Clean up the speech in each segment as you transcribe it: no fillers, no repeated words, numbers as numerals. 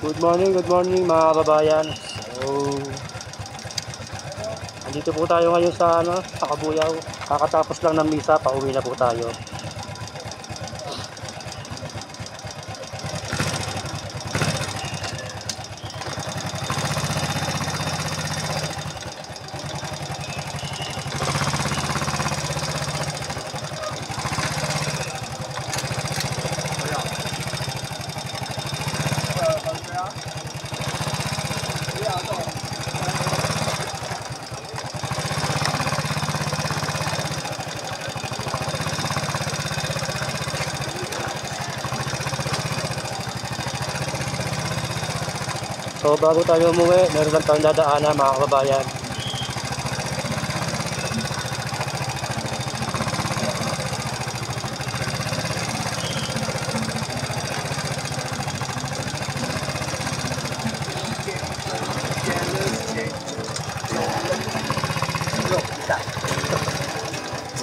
Good morning mga kababayan. So, andito po tayo ngayon sa sa Kabuyaw. Kakatapos lang ng misa, pauwi na po tayo. So bago tayo umuwi, meron lang tayong dadaanan mga kababayan.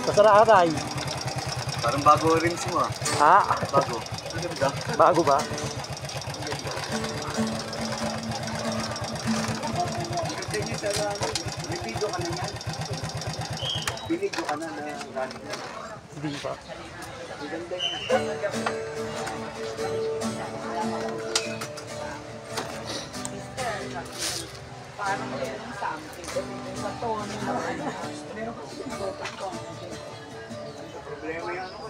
Masarap atay. Parang bago rin mo ah. Ha? Bago. Bago ba? Binidyo ka na yan. Binidyo ka na running na. Hindi pa. Maganda yan. Parang meron something. Sa tono na ano. Problema yan ako.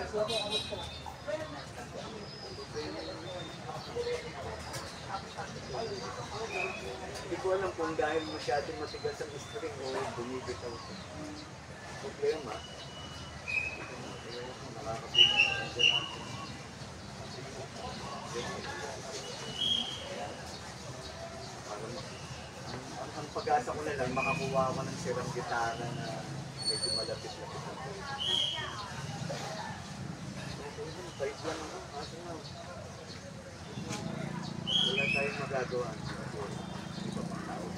Hindi ko alam kung dahil masyadong matigas ang string o bumibitaw. Problema. Nakakapinig ang dyan. Ang pag-asa ko na lang, makakuha ako ng sirang gitara na medyo malapit-lapit ako. Bait lang ako. Aso na. Wala tayong magagawa. Di ba pang tao?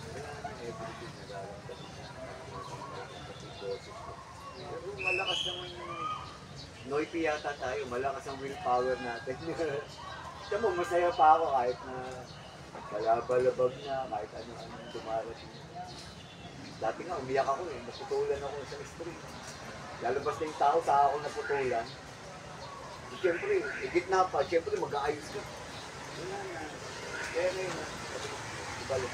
Wala naman everything nagagamit. Pero malakas naman yung noisy yata tayo. Malakas ang willpower natin. Siya mo, masaya pa ako kahit na balabalabag na, kahit ano-anong dumarating. Dati nga, umiyak ako eh. Naputulan ako sa street. Lalabas na yung tao, sa ako naputulan. Siyempre, gitna pa, siyempre mag-aayos ka. Wala na. Kaya na yun. Ibalik.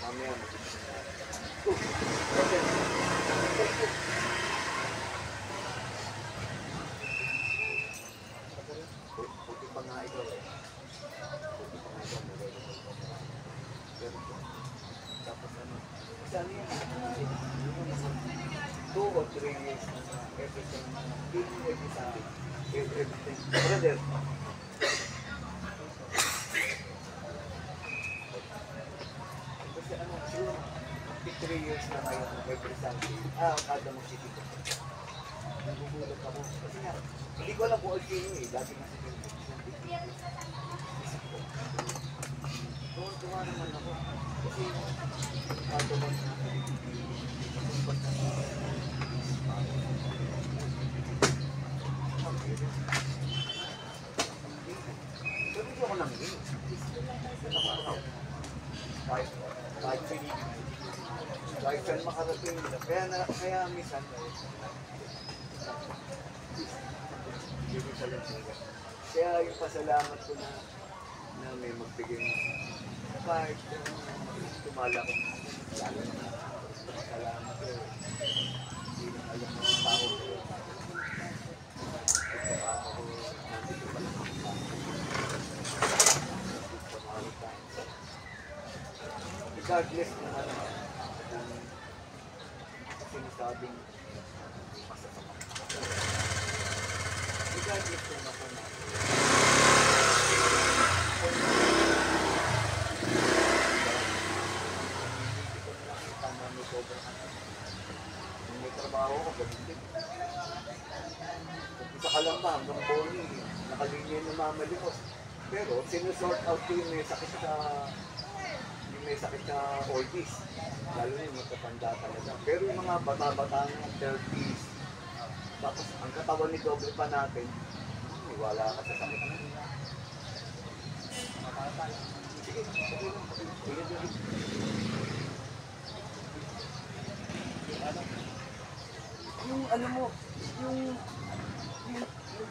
Mamaya mag-aayos na. Puti pa nga ikaw eh. Puti pa nga ikaw. Tapos ano? Saan yan? 2 or 3 years na everything. Everything. Brother. Kasi ano, siguro 53 years na kayo every Sunday. Kada mo city ko. Nagugulat ako. Kasi nga, hindi ko alam kung okay yun eh. Dati na sige. Isip ko. Tuwa naman ako. Kasi kada mo na pero hindi ako nangin. Kahit saan makarating nila. Kaya minsan kaya yung pasalamat ko na may magbigay mo. Kahit tumala ko. Salamat ko. Hindi na alam ng tao ko. Regardless ng ano, sinasabing masasama. Regardless ng ako na. May trabaho ko, ganun din. Isa ka lang ba, hanggang boni, nakalinya yung namamalimos. Pero sinusort out ko yung may sakit sa oldies. Lalo na yung matatanda talaga. Pero yung mga bata-bata ng 30s, tapos ang katawan ni doble pa natin, wala ka sa sakit. Sige, okay lang. Sige, sige. Yung ano mo, yung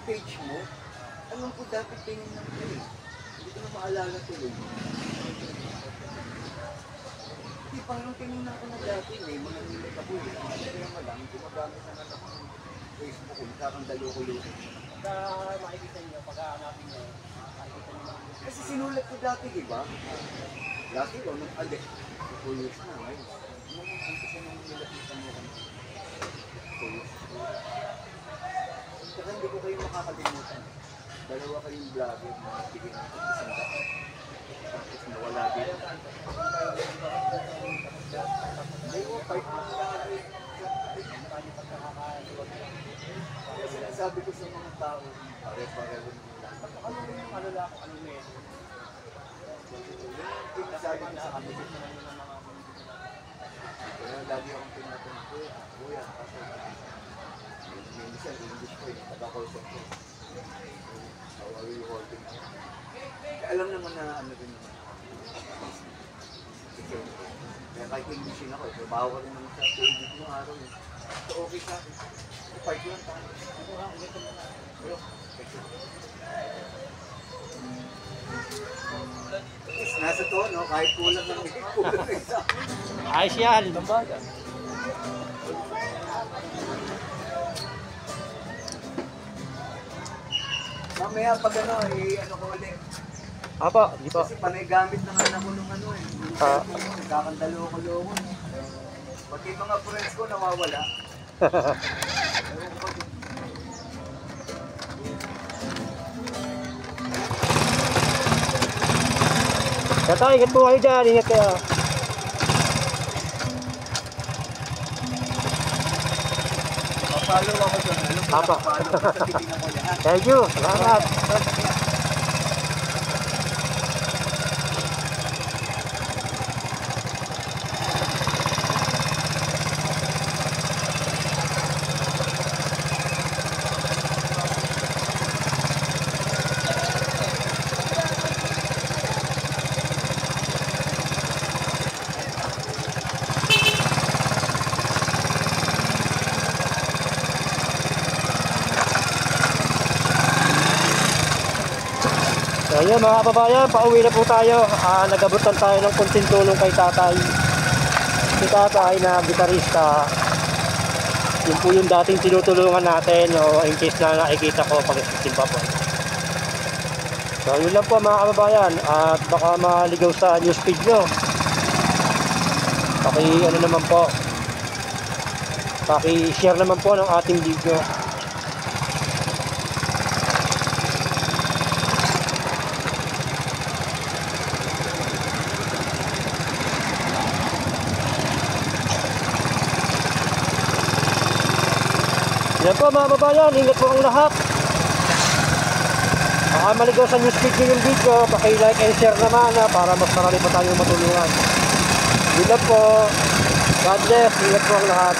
page mo, alam ko dapat tingin ng page. Hindi ko na maalala tuloy. Hindi, parang tinignan ko na dati, may mga nilit ako, hindi naman kaya malang, gumagamit na ako ng Facebook ko, nakakandalo-kulo. Pagka makikita niyo, pagka hanapin niyo, makikita niyo lang. Kasi sinulat ko dati, di ba? Dati ko, nung alit, 2 years na ngayon. Nung ang kasi nung nilapitan mo kami, 2 years. Saka hindi ko kayo makakalimutan. Dalawa kayong vlogger na nagbigay ng isang daan. Tapos nawala din. Hindi mo, 5 months lagi. Kaya sinasabi ko sa mga tao, pare-pareho nila. Ano yung ano lang, ano medyo? Yung sinasabi ko sa kanila. Kaya lagi akong tinatanong ko, kuya, kasi minsan English ko, yung taga-call ko. How are you holding? Alam naman na ano din naman. Kaya kahit Englishin ako, trabaho ko rin naman sa Facebook yung araw yun. So okay sa akin. Fight lang tayo. Ito ha, ulit ko muna. Nasa tono, kahit kulang ng kulang na isa. Ayos yan. Mamaya pag ano, ano ko ulit. Apa, di pa. Kasi panay gamit na nga ako nung ano eh. Ah. Nagkakandalo-kalo ko. Pati mga friends ko nawawala. Ewan ko din. Kata, ingat po kayo dyan, ingat kayo. Papalo ako doon. Alam ko, Apa. papalo ko sa titingnan ko lahat. Thank you, salamat. So ayun mga kababayan, pauwi na po tayo. Nagabutan tayo ng konting tulong kay tatay. Si tatay na gitarista. Yun po yung dating tinutulungan natin o in case na nakikita ko pag isimba po. So yun lang po mga kababayan. At baka maligaw sa newsfeed nyo. Ano naman po. Paki-share naman po ng ating video. Yan po mga babayan, ingat po ang lahat. Baka maligaw sa newsfeed nyo yung video, paki-like and share naman para mas marami pa tayong matulungan. Yun lang po. God bless, ingat po ang lahat.